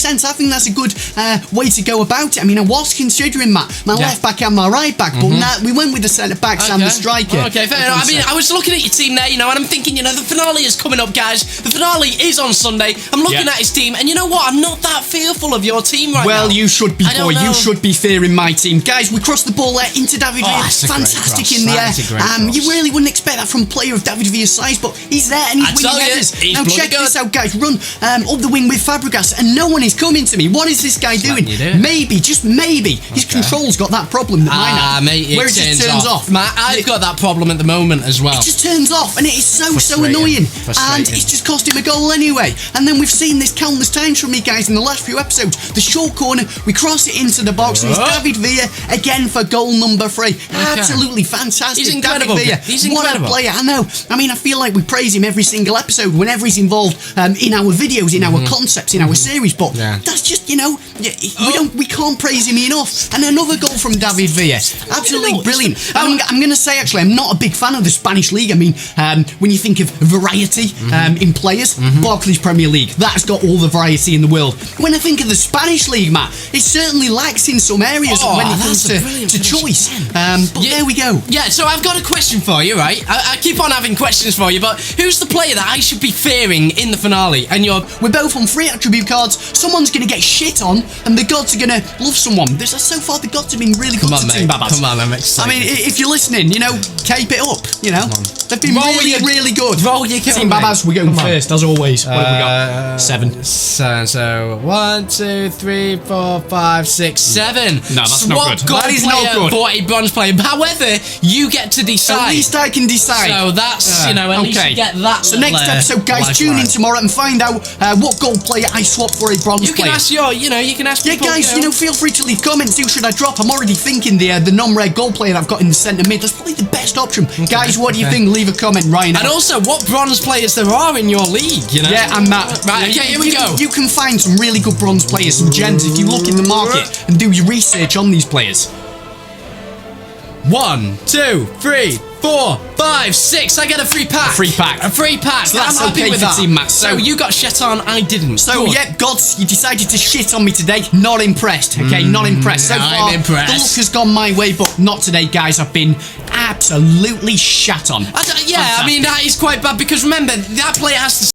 sense. I think that's a good way to go about it. I mean, I was considering my left back and my right back, but we went with the centre backs and the striker. Okay, fair enough. I mean, I was looking at your team there, and I'm thinking, the finale is coming up, guys. The finale is on Sunday. I'm looking at his team, and you know what? I'm not that fearful of your team right now. Well, you should be, boy. You should be fearing my team. Guys, we crossed the ball there into David Villa. Fantastic in the air. You really wouldn't expect that from a player of David Villa's size, but he's there and he's winning headers. Now check this out, guys. Run up the wing with Fabregas, and no one is coming to me. What is this guy doing? Maybe, just maybe, his control's got that problem that mine have. Mate, where it just turns off. I've got that problem at the moment as well. It just turns off, and it is so annoying. And it's just cost him a goal anyway. And then we've seen this countless times from me, guys, in the last few episodes. The short corner, we cross it into the box, and it's David Villa again for goal number 3. Absolutely fantastic. He's incredible. David Villa. He's incredible. What a player. I know. I mean, I feel like we praise him every single episode whenever he's involved in our videos, in our concepts, in our series. But that's just, we can't praise him enough. And another goal from David Villa. Absolutely brilliant. I'm going to say, actually, I'm not a big fan of the Spanish league. I mean, when you think of variety in players, Barclays Premier League, that's got all the variety in the world. When I think of the Spanish league, Matt, it certainly lacks in some areas when it comes to choice. But there we go. Yeah, so I've got a question for you, right? I keep on having questions for you, but who's the player that I should be fearing in the finale? And we're both on 3 attribute cards. Someone's going to get shit on, and the gods are going to love someone. So far, the gods have been really good to Team Babas. Come on, I'm excited. I mean, if you're listening, keep it up. They've been really good. Roll your Team Babas, we're going first, as always. What have we got? 7. So 1, 2, 3, 4, 5, 6, 7. No, that's not good. That is not good. For a bronze player. However, you get to decide. At least I can decide. So that's, at least you get that. So next episode, guys, tune in tomorrow and find out what gold player I swap for a bronze player. You can ask people, guys, feel free to leave comments. Who should I drop? I'm already thinking the non-rare gold player I've got in the centre mid. That's probably the best option. Guys, what do you think? Leave a comment right now. And also, what bronze players there are in your league, Yeah, and Matt. Right, okay, here we go. You can find some really good bronze players, some gems, if you look in the market and do your research on these players. 1, 2, 3, 4, 5, 6. I get a free pack. A free pack. So that's I'm happy with that. Team, Matt. So you got shit on, I didn't. So gods, you decided to shit on me today. Not impressed. Okay, not impressed. So far, I'm impressed. The look has gone my way, but not today, guys. I've been absolutely shat on. I mean, that is quite bad because remember, that player has to